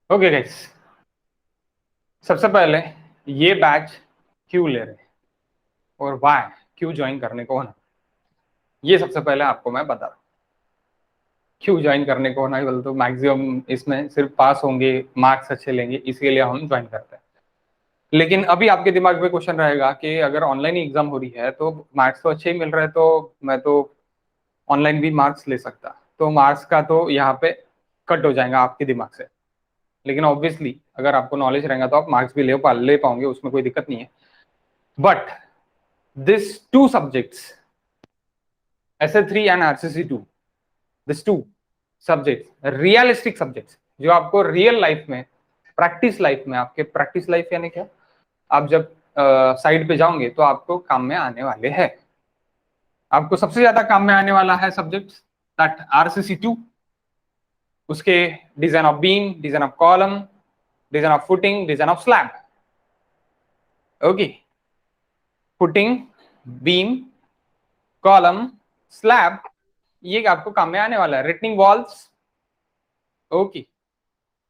Okay guys, सबसे पहले ये बैच क्यों ले रहे हैं और वाई, क्यों ज्वाइन करने को होना, ये सबसे पहले आपको मैं बता रहा हूँ। क्यों ज्वाइन करने को होना, बोल तो मैक्सिमम इसमें सिर्फ पास होंगे, मार्क्स अच्छे लेंगे, इसीलिए हम ज्वाइन करते हैं। लेकिन अभी आपके दिमाग में क्वेश्चन रहेगा कि अगर ऑनलाइन एग्जाम हो रही है तो मार्क्स तो अच्छे ही मिल रहे हैं, तो मैं तो ऑनलाइन भी मार्क्स ले सकता, तो मार्क्स का तो यहाँ पे कट हो जाएगा आपके दिमाग से। लेकिन ऑब्वियसली अगर आपको नॉलेज रहेगा तो आप मार्क्स भी ले पाओगे, उसमें कोई दिक्कत नहीं है। But this two subjects, SA3 and RCC2, this two subjects realistic subjects, जो आपको रियल लाइफ में, प्रैक्टिस लाइफ में, आपके प्रैक्टिस लाइफ यानी क्या, आप जब साइड पे जाओगे तो आपको काम में आने वाले हैं। आपको सबसे ज्यादा काम में आने वाला है सब्जेक्ट दैट RCC2, उसके design of beam, design of column, design of footing, design of slab. Okay, footing, beam, column, slab, ये आपको काम में आने वाला है। Retaining walls, okay,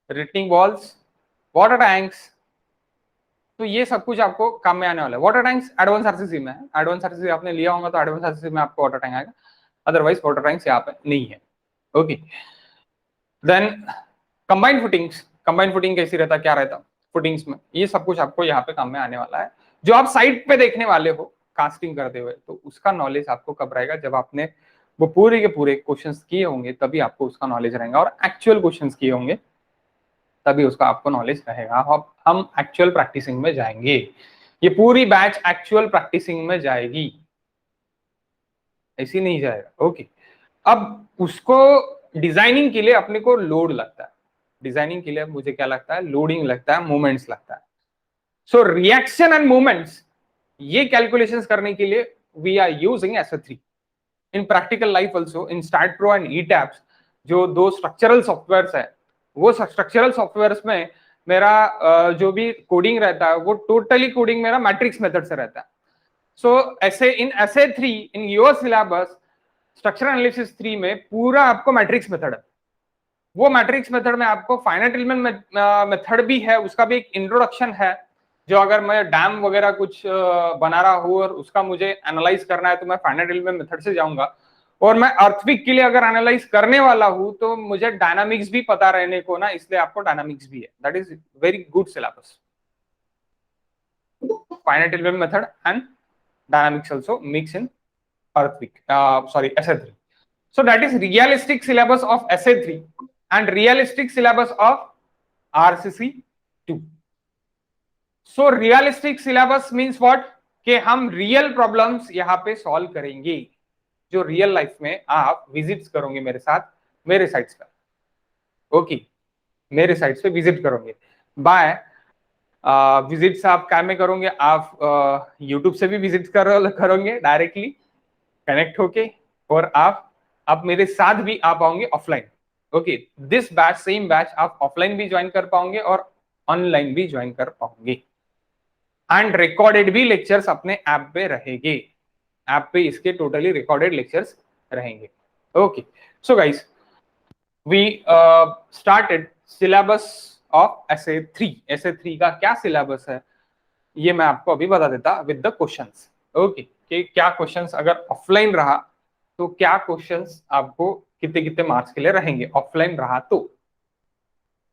retaining walls, water tanks, तो ये सब कुछ आपको काम में आने वाला है। वाटर टैंक्स एडवांस आरसीसी में है, एडवांस आरसीसी आपने लिया होगा तो एडवांस आरसीसी में आपको वाटर टैंक आएगा, अदरवाइज वाटर टैंक्स यहाँ पे नहीं है। Okay, then combined footings, combined footing कैसी रहता, क्या रहता फुटिंग्स में, ये सब कुछ आपको यहाँ पे काम में आने वाला है। जो आप साइड पे देखने वाले हो कास्टिंग करते हुए, तो उसका नॉलेज आपको कब रहेगा, जब आपने वो पूरे के पूरे क्वेश्चंस किए होंगे, तभी आपको उसका नॉलेज रहेगा, और एक्चुअल क्वेश्चंस किए होंगे तभी उसका आपको नॉलेज रहेगा। अब हम एक्चुअल प्रैक्टिसिंग में जाएंगे, ये पूरी बैच एक्चुअल प्रैक्टिसिंग में जाएगी, ऐसी नहीं जाएगा। ओके, अब उसको डिजाइनिंग के लिए अपने को लोड लगता है, डिजाइनिंग के लिए मुझे क्या लगता है, लोडिंग लगता है, मूवमेंट्स लगता है। सो रिएक्शन एंड मूवमेंट्स, ये कैलकुलेशंस करने के लिए we are using SA3 in practical life also, in STAAD Pro and ETABS, जो दो स्ट्रक्चरल सॉफ्टवेयर्स है, वो स्ट्रक्चरल सॉफ्टवेयर्स में मेरा जो भी कोडिंग रहता है वो टोटली कोडिंग मेरा मैट्रिक्स मेथड से रहता है। सो ऐसे इन SA3 in your syllabus structure analysis 3 में पूरा आपको मैट्रिक्स मेथड है। वो मैट्रिक्स मेथड में आपको फाइनाइट एलिमेंट मेथड भी है, उसका भी एक इंट्रोडक्शन है, जो अगर मैं डैम वगैरह कुछ बना रहा हूँ और उसका मुझे एनालाइज करना है तो मैं फाइनाइट एलिमेंट मेथड से जाऊंगा, और मैं अर्थक्वेक के लिए अगर एनालाइज करने वाला हूं तो मुझे डायनामिक्स भी पता रहने को ना, इसलिए आपको डायनामिक्स भी है। That is very good syllabus, finite element method and dynamics also mix in earthquake sorry SA3. So that is realistic syllabus of SA3 and realistic syllabus of RCC2. So realistic syllabus means what, कि हम real problems यहाँ पे solve करेंगे, जो real life में आप visits करोगे मेरे साथ, मेरे साइट्स पर। ओके, मेरे साइट्स पे विजिट करोगे बाय विजिट्स आप क्या में करोगे, आप यूट्यूब से भी विजिट करोगे डायरेक्टली कनेक्ट होके, और आप मेरे साथ भी आ पाओगे offline. Okay, this batch, same batch आप ऑफलाइन भी ज्वाइन कर पाओगे और ऑनलाइन भी ज्वाइन कर पाओगे, एंड रिकॉर्डेड भी लेक्चर्स अपने ऐप पे रहेंगे, ऐप पे इसके टोटली रिकॉर्डेड लेक्चर्स रहेंगे। Okay, so guys we started syllabus of SA3। SA3 का क्या सिलेबस है ये मैं आपको अभी बता देता विद द क्वेश्चंस। ओके, कि क्या क्वेश्चंस अगर ऑफलाइन रहा तो क्या क्वेश्चंस आपको कितने कितने मार्क्स के लिए रहेंगे ऑफलाइन रहा तो,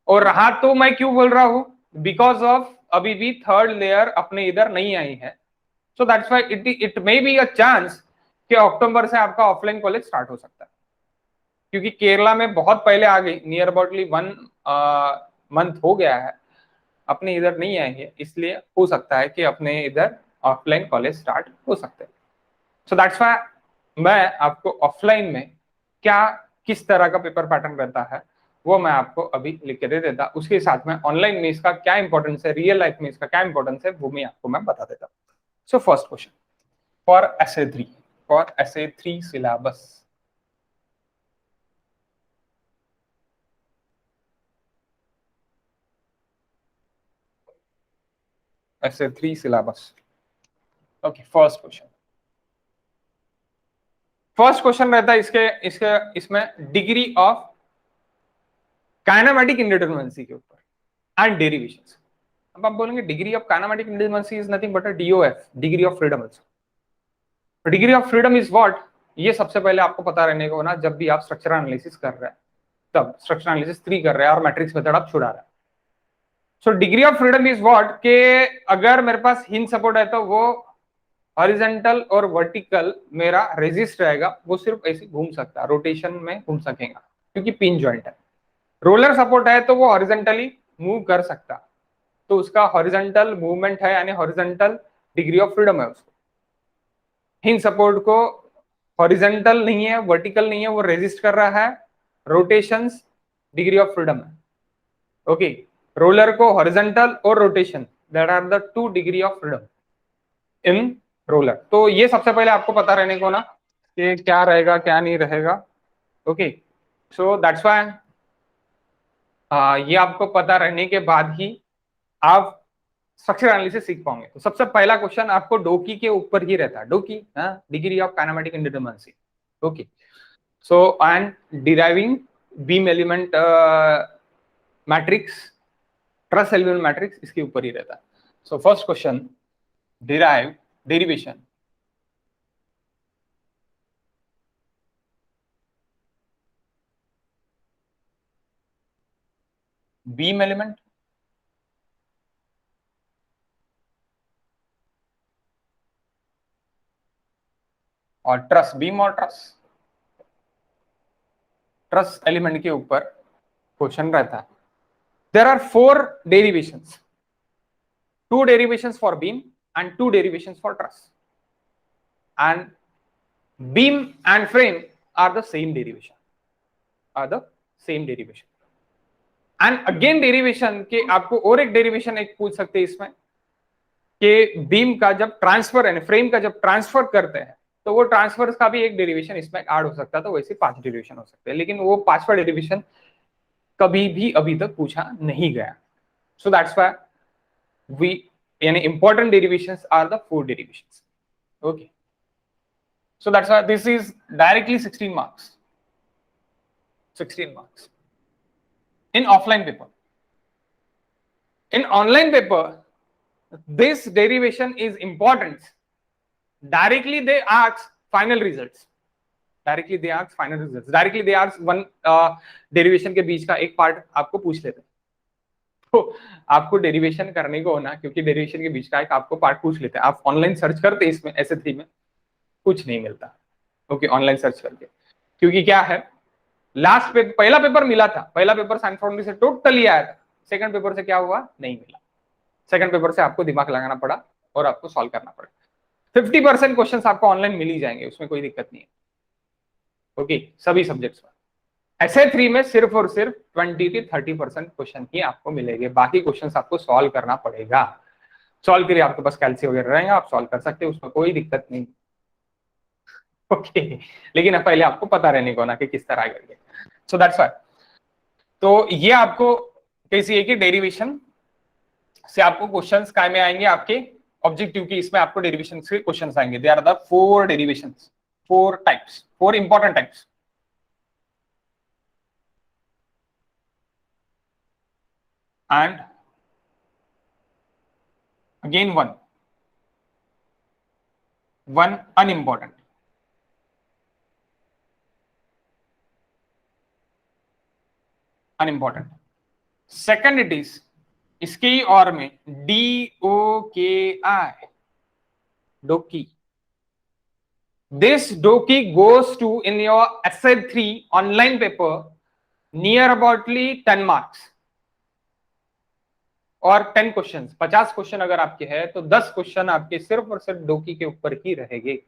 और रहा तो मैं क्यों बोल रहा हूं, बिकॉज ऑफ अभी भी थर्ड लेयर अपने इधर नहीं आई है। सो that's why it may be a chance कि अक्टूबर से आपका ऑफलाइन कॉलेज स्टार्ट हो सकता है, क्योंकि केरला में बहुत पहले आ गई, नियर अबाउटली 1 मंथ हो गया है, अपने इधर नहीं आएंगे, इसलिए हो सकता है कि अपने इधर ऑफलाइन कॉलेज स्टार्ट हो सकते हैं। सो दैट्स व्हाई मैं आपको ऑफलाइन में क्या किस तरह का पेपर पैटर्न रहता है वो मैं आपको अभी लिख के दे देता, उसके साथ में ऑनलाइन में इसका क्या इंपॉर्टेंस है, रियल लाइफ में इसका क्या इंपॉर्टेंस है, वो मैं आपको बता देता। सो first question for SA3, for SA3 syllabus, SA3 syllabus. Okay, first question, first question रहता है इसके इसके इसमें डिग्री ऑफ काइनेमेटिक इंडिटरमिनेंसी के ऊपर। and derivations. अब आप बोलेंगे degree of kinematic independency is nothing but a DOF, degree of freedom also. Degree of freedom is what, ये सबसे पहले आपको पता रहने को ना, जब भी आप स्ट्रक्चरल एनालिसिस कर रहे हैं, तब स्ट्रक्चरल एनालिसिस 3 कर रहे हैं और मैट्रिक्स मेथड आप छुड़ा रहे हैं। So degree of freedom is what के अगर मेरे पास हिंज सपोर्ट है तो वो हॉरिजॉन्टल और वर्टिकल मेरा रेजिस्ट रहेगा, वो सिर्फ ऐसे घूम सकता है, रोटेशन में घूम सकेगा क्योंकि पिन जॉइंट है। रोलर सपोर्ट है तो वो हॉरिजॉन्टली मूव कर सकता, तो उसका हॉरिजॉन्टल मूवमेंट है, यानी हॉरिजॉन्टल डिग्री ऑफ फ्रीडम है उसको। हिंज सपोर्ट को हॉरिजॉन्टल नहीं है, वर्टिकल नहीं है, वो रेजिस्ट कर रहा है, रोटेशंस डिग्री ऑफ फ्रीडम है। ओके, रोलर को हॉरिजॉन्टल और rotation, that are the 2 degree of freedom in roller. तो ये सबसे पहले आपको पता रहने को ना कि क्या रहेगा क्या नहीं रहेगा। ओके, सो दैट्स व्हाई ये आपको पता रहने के बाद ही आप स्ट्रक्चर एनालिसिस सीख पाओगे। तो सबसे पहला क्वेश्चन आपको डोकी के ऊपर ही रहता है, डोकी degree of kinematic indeterminacy. Okay, so and deriving beam element matrix, truss element matrix, इसके ऊपर ही रहता है। So first question, derive derivation beam element और ट्रस, बीम और ट्रस एलिमेंट के ऊपर क्वेश्चन रहता है। There are 4 derivations, 2 derivations for beam and 2 derivations for truss, and beam and frame are the same derivation, are the same derivation। and again derivation के आपको और एक डेरिवेशन एक पूछ सकते हैं इसमें कि बीम का जब ट्रांसफर है, फ्रेम का जब ट्रांसफर करते हैं, तो वो ट्रांसफर का भी एक डेरिवेशन इसमें ऐड हो सकता है। तो वैसे 5 डेरिवेशन हो सकते हैं, लेकिन वो 5वां डेरिवेशन कभी भी अभी तक पूछा नहीं गया। सो that's why we any important derivations are the 4 derivations। okay, so that's why this is directly 16 marks, 16 marks in offline paper। in online paper this derivation is important, directly they ask final results, directly they ask final results, directly they ask one derivation के बीच का एक part आपको पूछ लेते हैं। तो आपको derivation करने को ना, क्योंकि डेरिवेशन के बीच का एक आपको पार्ट पूछ लेते हैं, आप ऑनलाइन सर्च करते इसमें SA3 में कुछ नहीं मिलता। ओके, ऑनलाइन सर्च करके, क्योंकि क्या है लास्ट पे पहला पेपर मिला था, पहला पेपर साइंस फाउंड्री से टोटली आया था, सेकंड पेपर से क्या हुआ नहीं मिला। सेकंड पेपर से आपको दिमाग लगाना पड़ा और आपको सॉल्व करना पड़ा। 50% क्वेश्चन आपको ऑनलाइन मिल ही जाएंगे, उसमें कोई दिक्कत नहीं है। ओके, सभी सब्जेक्ट्स में। SA3 में सिर्फ और सिर्फ 20 से 30% क्वेश्चन ही आपको मिलेंगे, बाकी क्वेश्चन आपको सॉल्व करना पड़ेगा। सॉल्व करिए, आपके पास कैलसी वगैरह रहेंगे, आप सॉल्व कर सकते हैं, उसमें कोई दिक्कत नहीं। ओके, लेकिन अब पहले आपको पता रहने को ना कि किस तरह करके। सो दैट्स व्हाई, तो ये आपको कैसी है कि डेरिवेशन से आपको क्वेश्चंस काय में आएंगे आपके ऑब्जेक्टिव की, इसमें आपको डेरिवेशन से क्वेश्चंस आएंगे। They are the 4 derivations, 4 types, 4 important types. And again one unimportant, unimportant। Second it is इसके ही और में DOKI, डोकी। This doki goes to in your essay 3 online paper near aboutly 10 marks और 10 क्वेश्चन, 50 क्वेश्चन अगर आपके हैं तो 10 क्वेश्चन आपके सिर्फ और सिर्फ डोकी के ऊपर ही रहेंगे,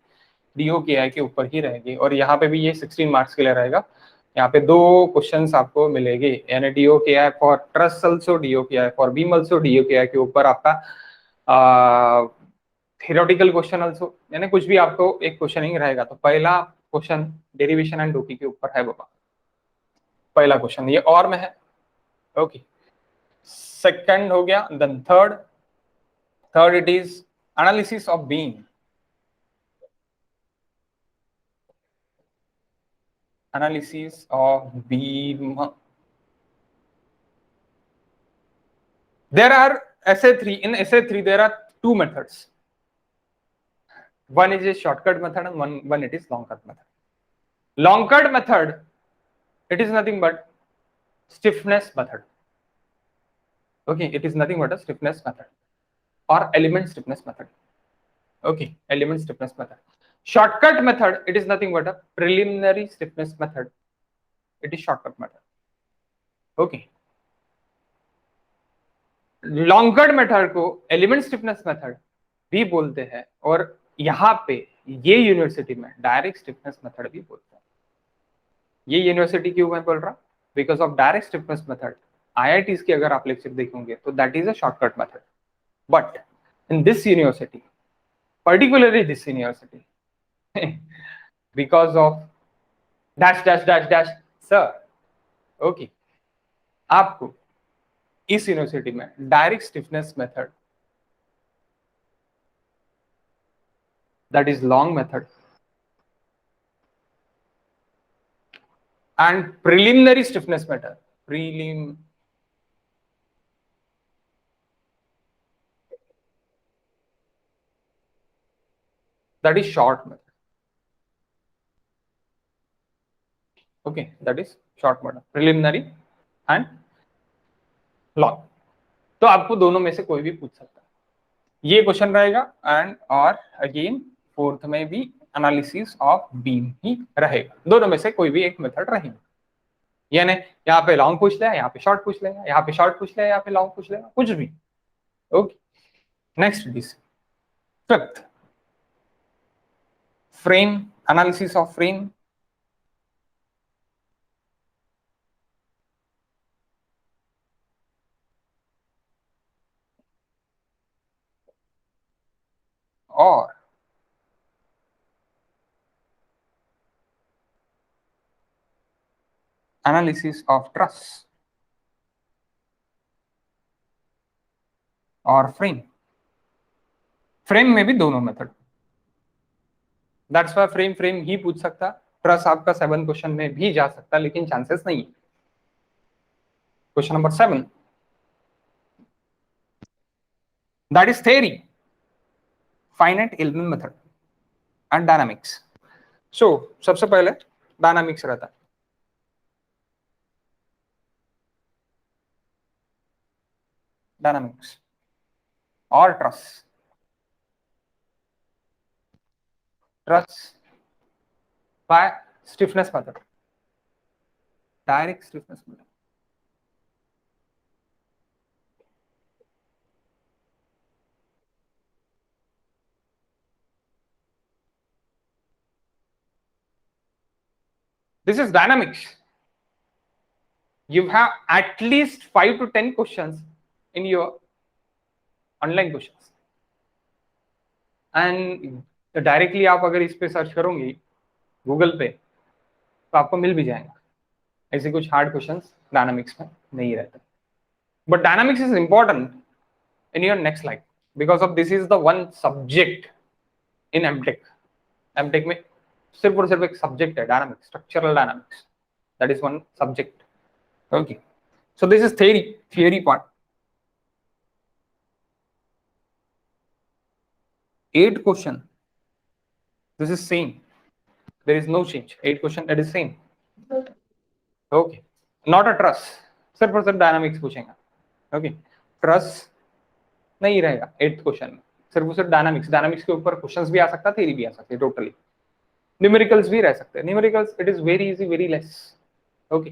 DOKI के ऊपर ही रहेंगे। और यहाँ पे भी ये 16 मार्क्स के लिए रहेगा। यहाँ पे 2 क्वेश्चंस आपको मिलेंगे, यानी DOKI for truss also, DOKI for beam also, DOKI के ऊपर आपका थियोरेटिकल क्वेश्चन ऑल्सो, यानी कुछ भी आपको एक क्वेश्चन ही रहेगा। तो पहला क्वेश्चन डेरिवेशन एंड डोकी के ऊपर है बाबा, पहला क्वेश्चन ये और में है। ओके, सेकंड हो गया, then third it is analysis of beam, analysis of beam. there are SA3, in SA3 there are two methods. One is a shortcut method and one it is long cut method. Long cut method, it is nothing but stiffness method. Okay, it is nothing but a stiffness method or element stiffness method. Okay, element stiffness method. Shortcut method, it is nothing but a preliminary stiffness method. It is shortcut method. Okay. Long cut method को element stiffness method भी बोलते हैं और यहाँ पे ये university में direct stiffness method भी बोलते हैं. ये यूनिवर्सिटी क्यों मैं बोल रहा हूँ? Because of direct stiffness method IITs की अगर आप लेक्चर देखेंगे तो that is a shortcut method. But in this university, particularly this university, because of dash dash dash dash sir, okay, आपको इस यूनिवर्सिटी में direct stiffness method, that is long method, and preliminary stiffness method, that is short method. Okay, that is short method, preliminary and long. तो आपको दोनों में से कोई भी पूछ सकता है. ये क्वेश्चन रहेगा एंड और अगेन फोर्थ में भी एनालिसिस ऑफ बीम ही रहेगा. दोनों में से कोई भी एक मेथड रहेगा. यानी यहाँ पे लॉन्ग पूछ लेगा, यहाँ पे शॉर्ट पूछ लेगा, यहाँ पे शॉर्ट पूछ लेगा, यहाँ पे लॉन्ग पूछ लेगा, कुछ भी. Okay, next this fifth, frame, analysis of frame. Or analysis of truss और frame. frame में भी दोनों मेथड. दैट्स व्हाई फ्रेम ही पूछ सकता. ट्रस आपका 7 क्वेश्चन में भी जा सकता, लेकिन चांसेस नहीं है. Question number 7, that is theory, finite element method and dynamics. So सबसे पहले डायनामिक्स रहता है. डायनामिक्स और truss. Truss by stiffness method, direct stiffness method. This is dynamics. You have at least 5 to 10 questions in your online questions. And directly आप अगर इस पे search करोगे गूगल पे तो आपको मिल भी जाएगा. ऐसे कुछ हार्ड क्वेश्चंस डायनामिक्स में नहीं रहते. But dynamics is important in your next slide because of this is the one subject in MTech. MTech में सिर्फ और सिर्फ एक सब्जेक्ट है dynamics, structural dynamics. That is one subject. Okay, so this is theory part. 8 question, this is same, there is no change. 8 question, that is same. Okay, not a truss, सिर्फ और सिर्फ dynamics पूछेंगे. Okay, truss नहीं रहेगा 8th question में. सिर्फ और सिर्फ डायनामिक्स के ऊपर क्वेश्चंस भी आ सकता है, थ्योरी भी आ सकती है टोटली. न्यूमेरिकल्स भी रह सकते हैं. Numericals it is very easy, very less. Okay,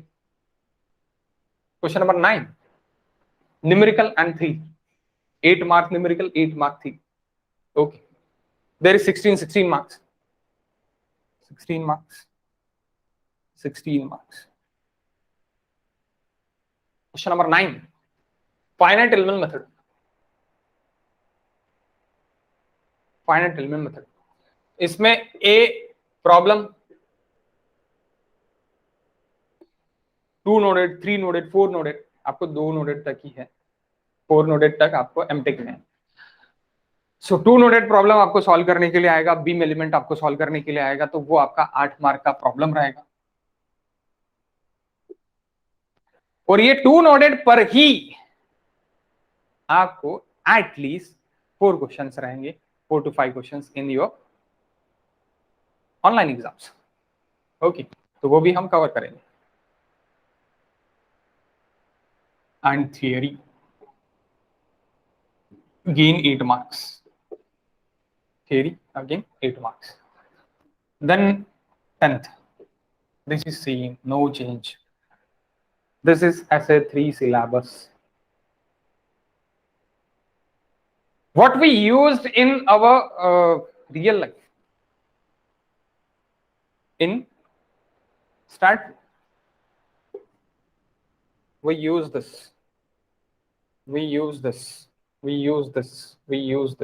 question number 9, numerical and 3. 8 mark numerical, 8 mark 3. Okay, there is 16 marks. 16 marks. 16 marks. Question number 9, finite element method. Finite element method. इसमें A problem 2 nodded, 3 nodded, 4 nodded, आपको 2 nodded तक ही है. 4 nodded तक आपको MTech में है. सो 2 nodded problem आपको solve करने के लिए आएगा, बीम एलिमेंट आपको सॉल्व करने के लिए आएगा, तो वो आपका 8 मार्क का प्रॉब्लम रहेगा. और ये 2 नोडेड पर ही आपको एटलीस्ट 4 क्वेश्चंस रहेंगे, 4 to 5 questions in your online exams. Okay, तो वो भी हम कवर करेंगे। And theory gain 8 marks. Theory again 8 marks. Then 10th, this is same, no change. This is essay 3 syllabus. What we used in our real life in stat, we use this, we use this, we use this, we use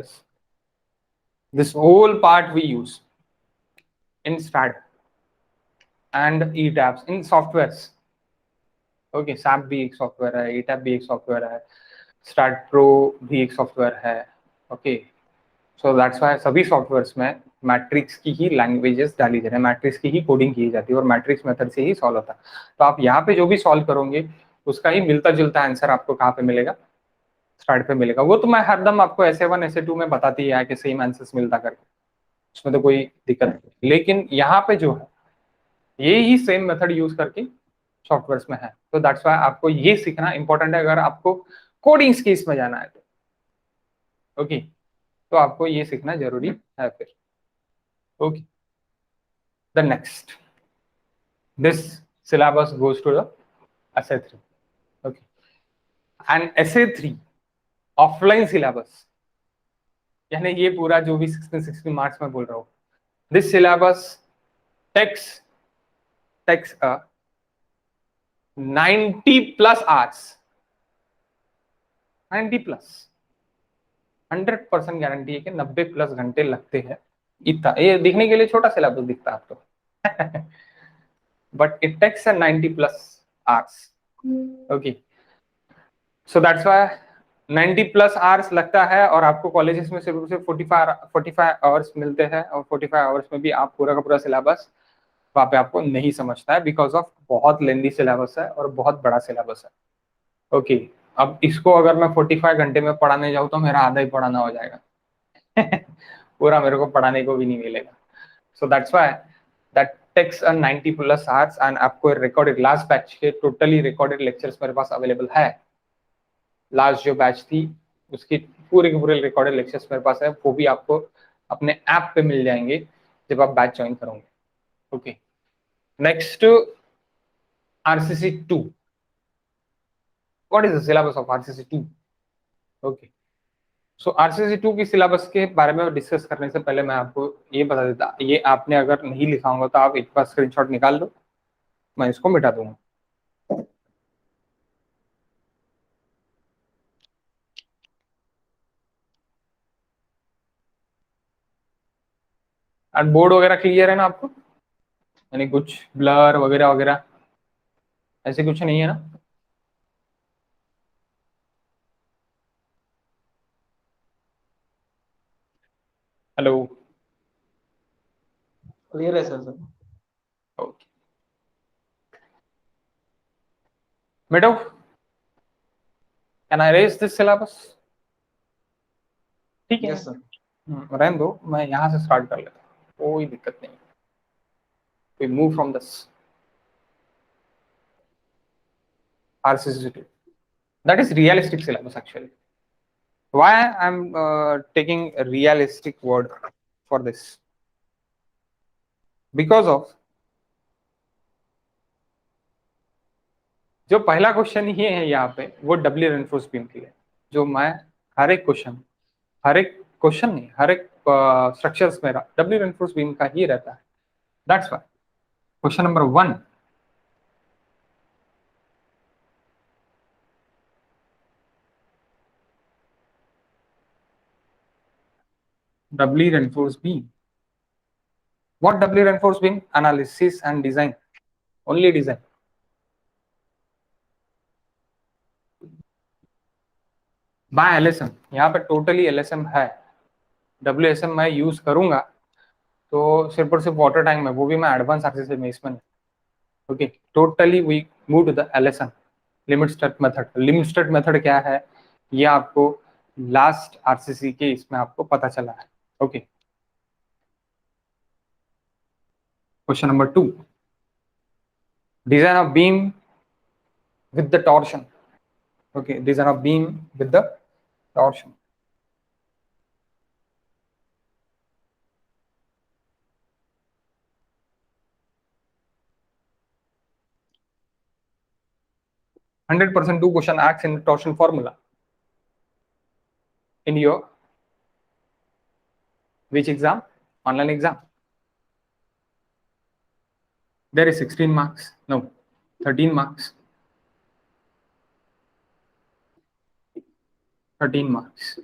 this whole part we use in stat and ETABS in softwares. Okay, SAP भी एक software है, ETAB भी एक software है, start pro भी एक software है। Okay, so that's why सभी सॉफ्टवेयर्स में मैट्रिक्स की ही लैंग्वेजेस डाली जा रही है, मैट्रिक्स की ही कोडिंग की जाती है और मैट्रिक्स मेथड से ही सॉल्व होता है। तो आप यहाँ पे जो भी सॉल्व करोगे उसका ही मिलता जुलता आंसर आपको कहाँ पे मिलेगा, स्टार्ट पे मिलेगा। वो तो मैं हरदम आपको ऐसे 1 ऐसे 2 में बताती है कि सेम आंसर्स मिलता करके, उसमें तो कोई दिक्कत नहीं। लेकिन यहाँ पे जो है ये ही सेम मेथड यूज करके सॉफ्टवेयर्स में है, तो दैट्स वाई आपको ये सीखना इंपॉर्टेंट है अगर आपको कोडिंग स्किल्स में जाना है तो। ओके, तो आपको ये सीखना जरूरी है फिर। Okay, the next, this syllabus goes to the essay 3. okay, and essay 3 offline syllabus, यानी ये पूरा जो भी 16 मार्क्स में बोल रहा हूँ, this syllabus takes a 90+ hours, 90+, 100% guarantee है कि 90+ घंटे लगते हैं। इतना ये दिखने के लिए छोटा सिलेबस दिखता है आपको but it takes 90+ hours. Okay, so that's why 90+ hours लगता है और आपको कॉलेजेस में सिर्फ 45 आवर्स मिलते हैं और 45 आवर्स में भी आप पूरा का पूरा सिलेबस वहाँ पे आपको नहीं समझता है, बिकॉज ऑफ बहुत लेंदी सिलेबस है और बहुत बड़ा सिलेबस है। ओके, अब इसको अगर मैं 45 घंटे में पढ़ाने जाऊँ तो मेरा आधा ही पढ़ाना हो जाएगा पूरा मेरे को पढ़ाने को भी नहीं मिलेगा। So that's why that takes 90+ hours and आपको रिकॉर्डेड लास्ट बैच के टोटली रिकॉर्डेड लेक्चर्स मेरे पास अवेलेबल है। लास्ट जो बैच थी उसकी पूरे के पूरे रिकॉर्डेड लेक्चर्स मेरे पास है, वो भी आपको अपने ऐप पे मिल जाएंगे जब आप बैच ज्वाइन करोगे। Okay, next RCC 2. What is the syllabus of RCC 2? Okay, so RCC 2 की सिलेबस के बारे में डिस्कस करने से पहले मैं आपको ये बता देता, ये आपने अगर नहीं लिखा होगा तो आप एक बार स्क्रीनशॉट निकाल लो, मैं इसको मिटा दूंगा। और बोर्ड वगैरह क्लियर है ना आपको, यानी कुछ ब्लर वगैरह वगैरह ऐसे कुछ नहीं है ना? हेलो, क्लियर है सर। ओके, मिटो, can I raise this syllabus? ठीक है, यस सर। रहने दो, मैं यहाँ से स्टार्ट कर लेता हूँ, कोई दिक्कत नहीं। We move from this RCC 2, that is realistic syllabus actually. Why I'm taking a realistic word for this? Because of जो पहला क्वेश्चन ये है यहाँ पे वो डबली रेनफोर्स बीम के लिए, जो मैं हर एक क्वेश्चन नहीं, हर एक स्ट्रक्चर्स मेरा डबली रेनफोर्स बीम का ही रहता है। That's why question number 1, doubly reinforced beam. What doubly reinforced beam? Analysis and design, only design. By LSM, यहाँ पे टोटली LSM है। WSM मैं यूज करूंगा तो सिर्फ और सिर्फ वाटर टैंक में, वो भी मैं एडवांस RCC में इसमें। Okay, totally we move to the LSM, limit state method. Limit state method क्या है ये आपको लास्ट आरसीसी के इसमें आपको पता चला है। Okay, question number 2, design of beam with the torsion. Okay, design of beam with the torsion. %100% do question acts in the torsion formula in your which exam? Online exam. There is 16 marks. No, 13 marks. 13 marks.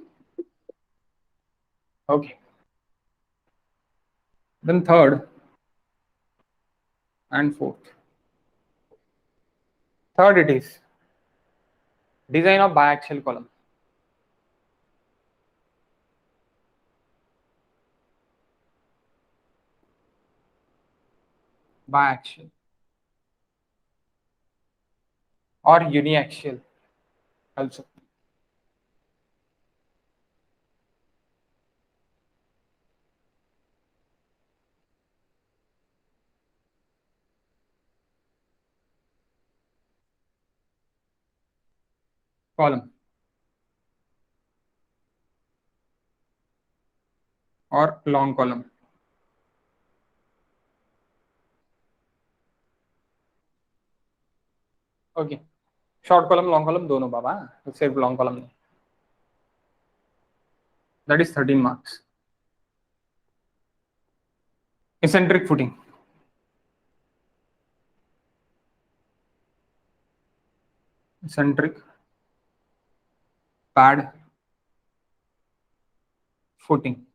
Okay. Then third and fourth. Third it is design of biaxial column. Biaxial or uniaxial also. Column or long column. Okay. Short column, long column दोनों बाबा, सिर्फ long column नहीं. That is 13 marks. Eccentric footing. Eccentric pad footing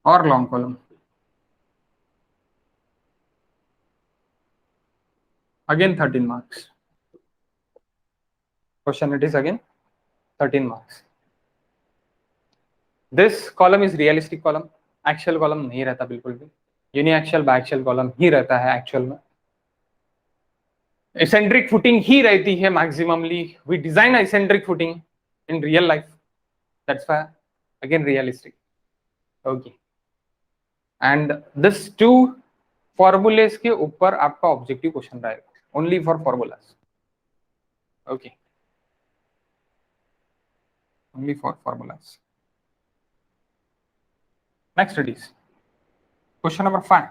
or long column. Again 13 marks. Question it is again 13 marks. This column is realistic column. Axial column नहीं रहता बिल्कुल भी. Uniaxial biaxial column ही रहता है actual में. Eccentric footing ही रहती है maximally. We design eccentric footing in real life. That's why again realistic. Okay. And this two formulas के ऊपर आपका objective question रहेगा. Only for formulas. Okay. Only for formulas. Next it is question number 5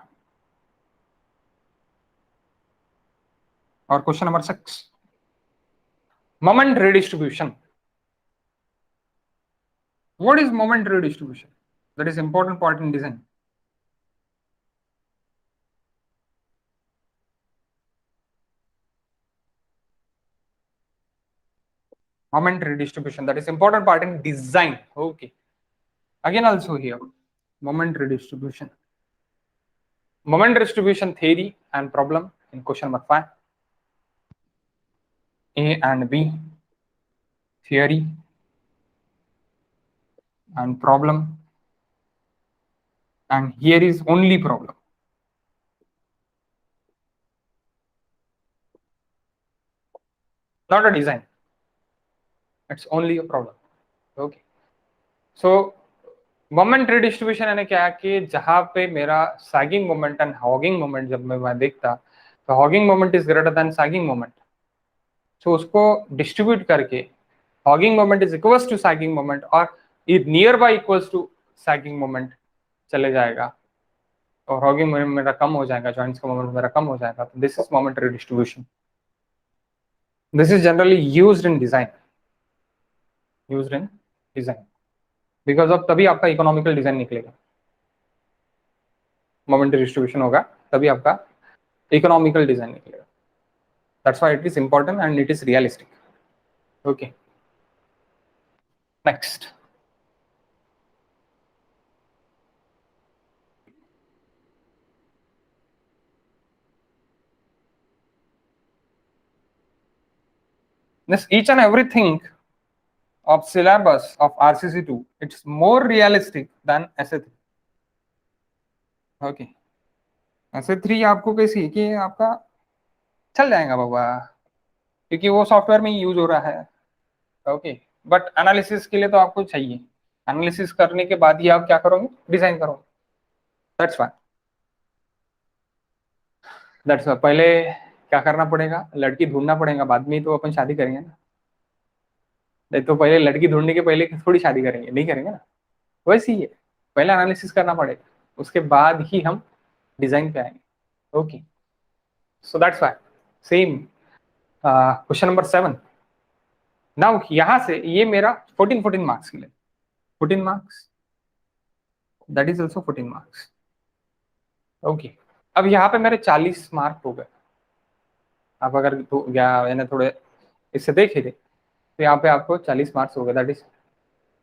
or question number 6. Moment redistribution. What is moment redistribution? That is important part in design. Moment redistribution, that is important part in design. Okay. Again also here, moment redistribution. Moment distribution theory and problem in question number 5. A and B, theory and problem, and here is only problem. Not a design, it's only a problem. Okay. So moment redistribution यानी क्या है कि जहां पे मेरा sagging moment and hogging moment जब मैं देखता तो hogging moment is greater than sagging moment, so उसको डिस्ट्रीब्यूट करके hogging moment is equals to sagging moment और near by equals to sagging moment चले जाएगा और हॉगिंग मोमेंट मेरा कम हो जाएगा, जॉइंट्स का मोमेंट मेरा कम हो जाएगा. तो this is moment redistribution. This is generally used in design, because of तभी आपका इकोनॉमिकल डिजाइन निकलेगा. मोमेंट डिस्ट्रीब्यूशन होगा तभी आपका इकोनॉमिकल डिजाइन निकलेगा. That's why it is important and it is realistic. Okay, next. This each and everything of syllabus of RCC2, it's more realistic than SA3. Okay. SA3 आपको कैसी कि आपका चल जाएगा बाबा क्योंकि वो सॉफ्टवेयर में यूज हो रहा है. ओके, बट एनालिसिस के लिए तो आपको चाहिए, एनालिसिस करने के बाद ही आप क्या करोगे, डिजाइन करोगे। दैट्स वाई पहले क्या करना पड़ेगा, लड़की ढूंढना पड़ेगा, बाद में ही तो अपन शादी करेंगे ना। नहीं तो पहले लड़की ढूंढने के पहले थोड़ी शादी करेंगे, नहीं करेंगे ना। वैसे ही है, पहले एनालिसिस करना पड़ेगा, उसके बाद ही हम डिजाइन पे आएंगे। Okay, so that's why same question number 7। Now यहां से ये मेरा 14 मार्क्स के लिए, 14 marks, that is also 14 marks. Okay, अब यहाँ पे मेरे 40 मार्क हो गए। आप अगर यानी थोड़े इससे देखे थे तो यहाँ पे आपको 40 मार्क्स हो गए, दैट इज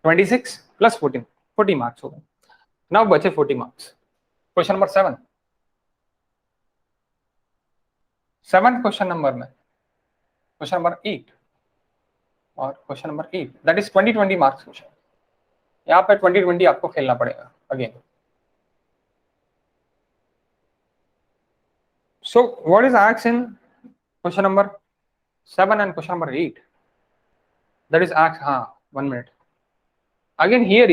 26 + 14, 40 मार्क्स हो गए। नाउ बचे 40 marks. Question number 7, 7 question number में क्वेश्चन नंबर 8 और question number 8 that is 20 marks question. यहाँ पे 20 आपको खेलना पड़ेगा again. So what is asked in question number 7 and question number 8, that is asked, 1 minute again, here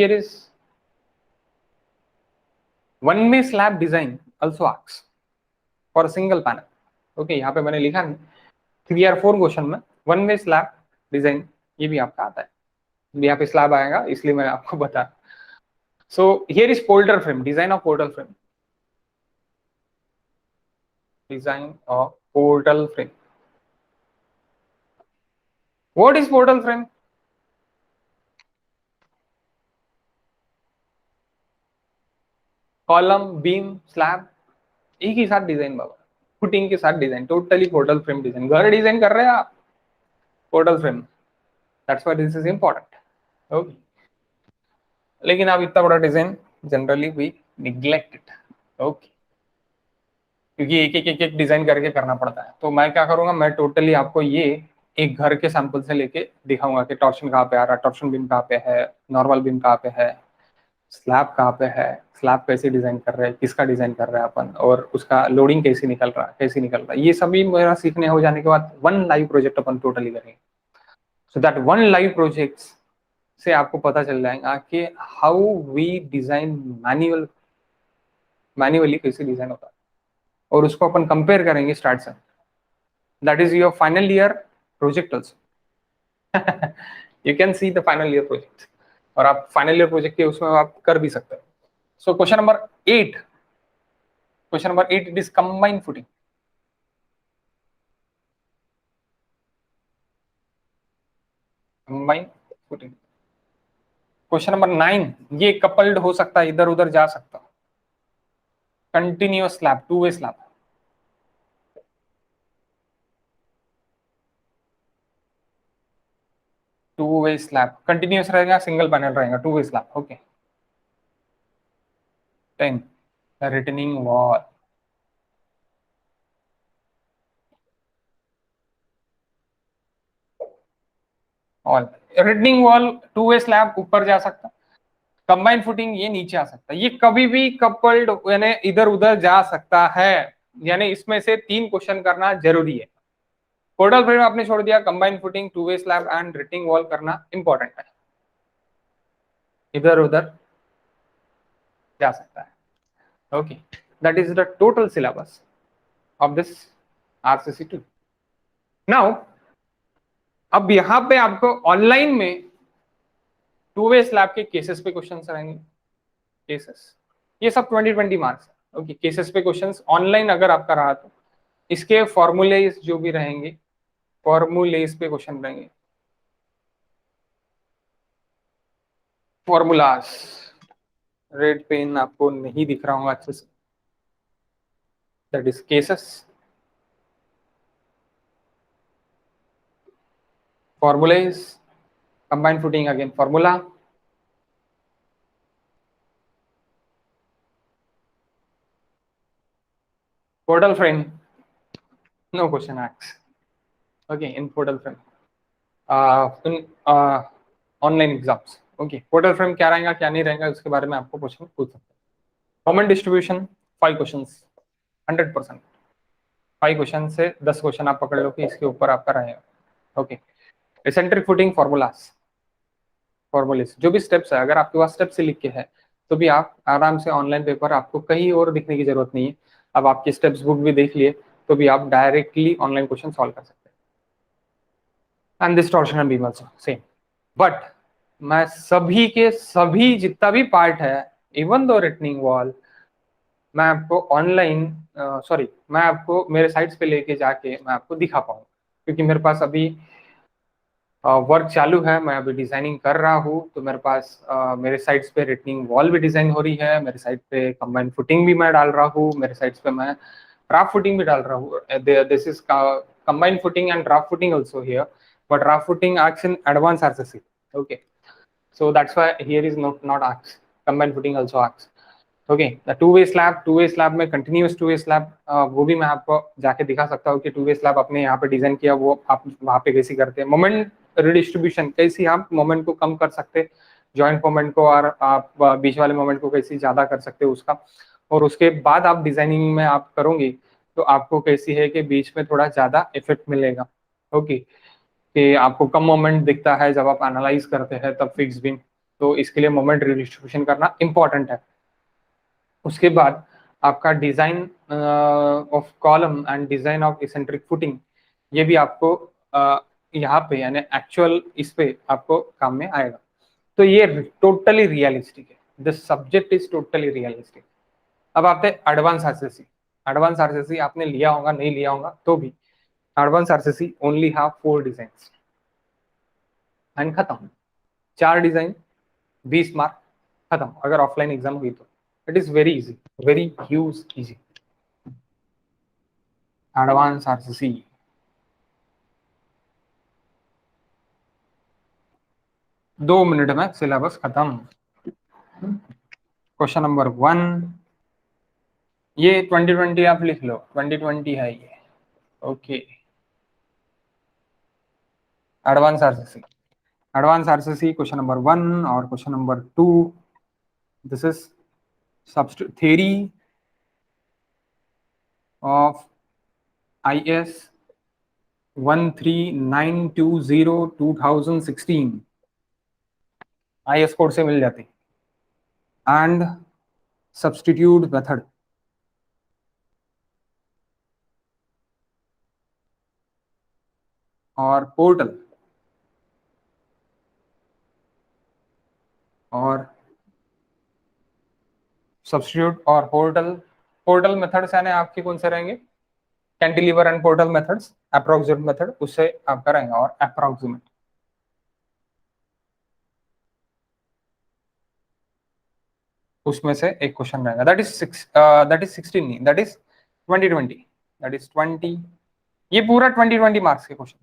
is one way slab design also asks for a single panel। Okay, यहाँ पे मैंने लिखा 3 or 4 question में one way slab design ये भी आपका आता है, यहाँ पे स्लैब आएगा इसलिए मैं आपको बता। So here is portal frame, design of portal frame, design of portal frame. What is portal frame? Column, beam, slab एक ही साथ डिजाइन बाबा, फुटिंग के साथ design, totally portal frame design. घर डिजाइन कर रहे हैं आप, portal frame, that's why this is important. Okay, लेकिन आप इतना बड़ा design generally we neglect it. Okay, क्योंकि एक एक डिजाइन करके करना पड़ता है। तो मैं क्या करूंगा, मैं टोटली आपको ये एक घर के सैंपल से लेके दिखाऊंगा कि टॉर्शन कहाँ पे आ रहा है, टॉर्शन बीम कहाँ पे है, नॉर्मल बीम कहाँ पे है, स्लैब कहाँ पे है, स्लैब कैसे डिजाइन कर रहे हैं, किसका डिजाइन कर रहे हैं अपन, और उसका लोडिंग कैसे निकल रहा है, कैसे निकल रहा है, ये सभी मेरा सीखने हो जाने के बाद वन लाइव प्रोजेक्ट अपन टोटली करेंगे। So that one live project से आपको पता चल जाएगा कि हाउ वी डिजाइन मैन्युअली कैसे डिजाइन होता है, और उसको अपन कंपेयर करेंगे स्टार्ट से। That is your final year project also. You can see the final year project, और आप फाइनल ईयर प्रोजेक्ट के उसमें आप कर भी सकते हो। So question number 8, question number 8 it is combined footing. Combined footing. Question number 9, ये कपल्ड हो सकता है, इधर उधर जा सकता, continuous slab, two way slab. Two way slab continuous रहेगा, सिंगल पैनल रहेगा, two way slab. Okay, 10 retaining wall. All retaining wall, two way slab ऊपर जा सकता, कंबाइंड फुटिंग ये नीचे आ सकता है, ये कभी भी कपल्ड यानी इधर उधर जा सकता है। यानी इसमें से 3 क्वेश्चन करना जरूरी है। पोर्टल फ्रेम आपने छोड़ दिया, combined footing, two way slab and retaining wall करना इंपॉर्टेंट है, इधर उधर जा सकता है। Okay, that is the total syllabus of this RCC2। Now अब यहां पे आपको ऑनलाइन में टू वे स्लैब के केसेस पे क्वेश्चन रहेंगे, केसेस ये सब 20 मार्क्स। ओके, केसेस पे क्वेश्चंस ऑनलाइन अगर आपका रहा तो इसके फॉर्मूले जो भी रहेंगे, फॉर्मूलेस पे क्वेश्चन रहेंगे, फॉर्मूलास। रेड पेन आपको नहीं दिख रहा होगा अच्छे से, that is cases, formulas, combined footing again formula, portal frame no question asked. Okay, in portal frame in online exams. Okay, portal frame क्या रहेगा क्या नहीं रहेगा उसके बारे में आपको क्वेश्चन पूछ सकते हैं। Common distribution 5 question, 100%। 5 क्वेश्चन से 10 क्वेश्चन आप पकड़ लो कि इसके ऊपर आपका रहेगा। ओके, एसेंट्रिक फुटिंग फॉर्मूलेस जो भी स्टेप्स है, अगर आपके पास स्टेप से लिख के है तो भी आप आराम से ऑनलाइन पेपर, आपको कहीं और दिखने की जरूरत नहीं है। अब आपकी स्टेप्स बुक भी देख लिए तो भी आप डायरेक्टली ऑनलाइन क्वेश्चन सॉल्व कर सकते हैं। And this torsion beam also same. But मैं सभी के सभी जितना भी पार्ट है, इवन दो रिटनिंग वॉल, मैं आपको ऑनलाइन सॉरी मैं आपको मेरे साइट्स पे लेके जाके मैं आपको दिखा पाऊँ, क्योंकि मेरे पास अभी वर्क चालू है, मैं अभी डिजाइनिंग कर रहा हूँ। तो मेरे पास मेरे साइट्स पे रिटनिंग वॉल भी डिजाइन हो रही है, मेरे साइट पे कंबाइंड फुटिंग भी मैं डाल रहा हूँ, मेरे साइट्स पे मैं ड्राफ्ट फुटिंग भी डाल रहा हूँ। This is combined footing and draft footing also here, but draft footing acts in advanced RCC. Okay, so that's why here is not acts, combined footing also acts. Okay, the two way slab में continuous to way slab, वो भी मैं आपको जाके दिखा सकता हूँ कि टू वे स्लैब अपने यहाँ पे डिजाइन किया, वो आप वहाँ पे कैसी करते हैं। मोमेंट रिडिस्ट्रीब्यूशन, कैसी आप मोमेंट को कम कर सकते हैं, जॉइंट मोमेंट को, और आप बीच वाले मोमेंट को कैसी ज्यादा कर सकते हो उसका। और उसके बाद आप डिजाइनिंग में आप करोगे तो आपको कैसी है कि बीच में थोड़ा ज्यादा इफेक्ट मिलेगा। ओके, कि आपको कम मोमेंट दिखता है जब आप एनालाइज करते हैं तब फिक्स बीम, तो इसके लिए मोमेंट रिडिस्ट्रीब्यूशन करना इंपॉर्टेंट है। उसके बाद आपका design of column and design of eccentric footing, ये भी आपको यहाँ पे यानी एक्चुअल इस पे आपको काम में आएगा। तो ये टोटली रियलिस्टिक है, the subject is totally realistic. अब आते हैं एडवांस आरसीसी। एडवांस आरसीसी आपने लिया होगा, नहीं लिया होगा तो भी, advance RCC only have 4 designs and खत्म। 4 डिजाइन, 20 मार्क, खत्म। अगर ऑफलाइन एग्जाम हुई तो it is very easy, very huge easy. Advance RCC 2 minute में सिलेबस खत्म। क्वेश्चन नंबर 1, ये 2020 आप लिख लो, 2020 है ये। Okay, advance RCC, advance RCC question number 1 और question number 2, this is theory of IS 13920 2016, IS code से मिल जाती। एंड सब्स्टिट्यूट मेथड, और पोर्टल, और सब्स्टिट्यूट और पोर्टल। पोर्टल मेथड्स यानी आपके कौन से रहेंगे, cantilever and portal methods, approximate method उससे आपका रहेगा, और अप्रोक्सीमेट उसमें से एक क्वेश्चन रहेगा। दैट इज 16 नहीं, दैट इज 2020, दैट इज 20, ये पूरा 2020 मार्क्स के question.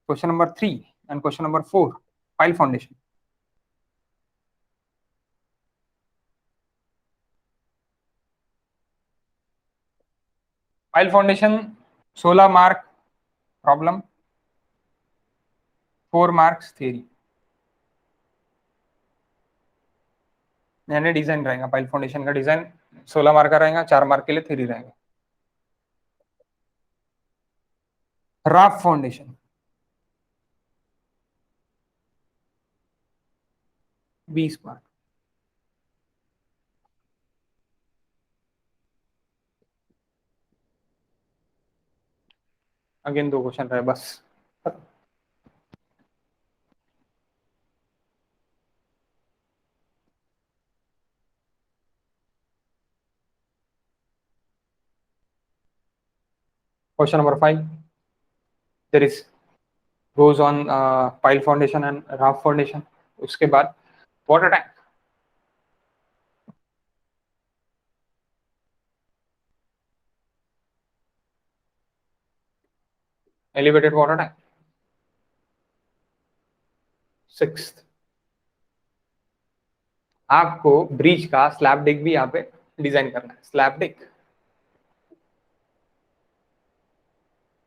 Question number 3 and question number 4, pile foundation. Pile foundation 16 mark problem, 4 marks theory, यानी डिजाइन रहेगा। फाइल फाउंडेशन का डिजाइन 16 मार्क का रहेगा, 4 मार्क के लिए थ्योरी रहेगा। Raft foundation 20 mark. Again 2 question रहे बस। Question number 5, there is goes on pile foundation and raft foundation। उसके बाद water tank, elevated water tank. 6th, आपको ब्रिज का स्लैब डेक भी यहाँ पे डिजाइन करना है। स्लैब डेक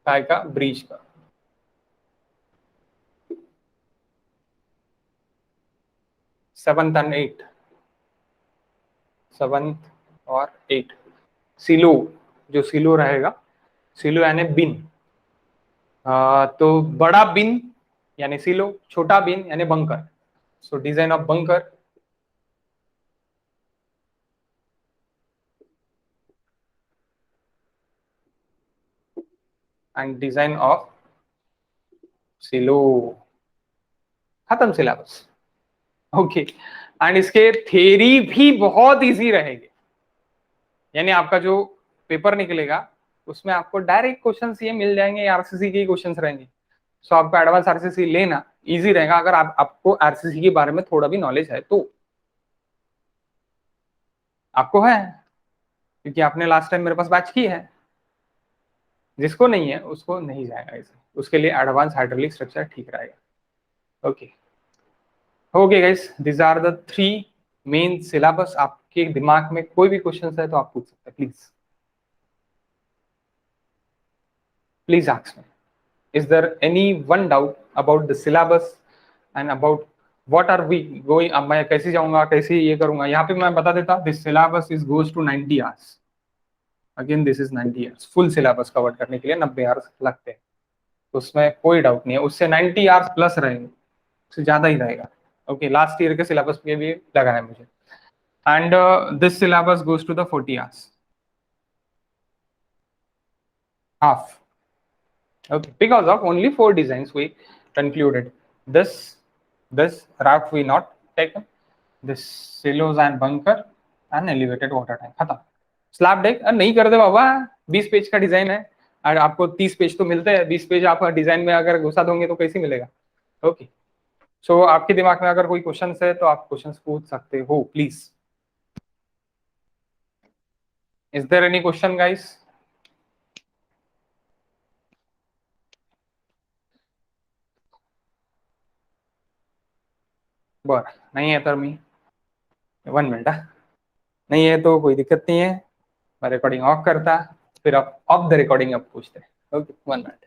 काय का, ब्रिज का। 7th and 8th, 7th और 8th, सिलो, जो सिलो रहेगा, सिलो यानी बिन। तो बड़ा बिन यानी सिलो, छोटा बीन यानी bunker. So design of bunker, and design of silo. खत्म सिलेबस. ओके. एंड इसके थ्योरी भी बहुत इजी रहेगी, यानी आपका जो पेपर निकलेगा उसमें आपको डायरेक्ट क्वेश्चंस ये मिल जाएंगे, आरसीसी के क्वेश्चंस रहेंगे. सो आपको एडवांस आरसीसी लेना इजी रहेगा अगर आपको आरसीसी के बारे में थोड़ा भी नॉलेज है तो. आपको है, क्योंकि आपने लास्ट टाइम मेरे पास बैच की है. जिसको नहीं है उसको नहीं जाएगा इसे, उसके लिए एडवांस हाइड्रोलिक स्ट्रक्चर ठीक रहेगा. Okay. Okay guys, this are the 3 main syllabus. आपके दिमाग में कोई भी क्वेश्चन है तो आप पूछ सकते हैं. Please ask me. Is there any one doubt about the syllabus and about what are we going? अब मैं कैसे जाऊंगा, कैसे ये करूंगा. यहाँ पे मैं बता देता, this syllabus is goes to 90 hours. Again this is 90 hours. Full syllabus cover करने के लिए 90 आवर्स लगते हैं, उसमें कोई डाउट नहीं है. उससे 90 आवर्स प्लस रहेंगे, उससे ज्यादा ही रहेगा. ओके. लास्ट ईयर के सिलेबस पे भी लगा है मुझे. And this syllabus goes to the 40 hours, half. Okay, because of only 4 designs we concluded. This raft we not taken. This silos and bunker and elevated water tank. खत्म. Slab deck नहीं कर दे बाबा. 20 page का design है और आपको 30 page तो मिलते हैं. 20 पेज आप डिजाइन में अगर घुसा दोगे तो कैसे मिलेगा. ओके. सो आपके दिमाग में अगर कोई क्वेश्चन है तो आप क्वेश्चन पूछ सकते हो please. Is there any question guys? बरं, नहीं है तर मी 1 मिनट. नहीं है तो कोई दिक्कत नहीं है. मैं रिकॉर्डिंग ऑफ करता, फिर आप ऑफ द रिकॉर्डिंग अब पूछते. Okay, 1 minute.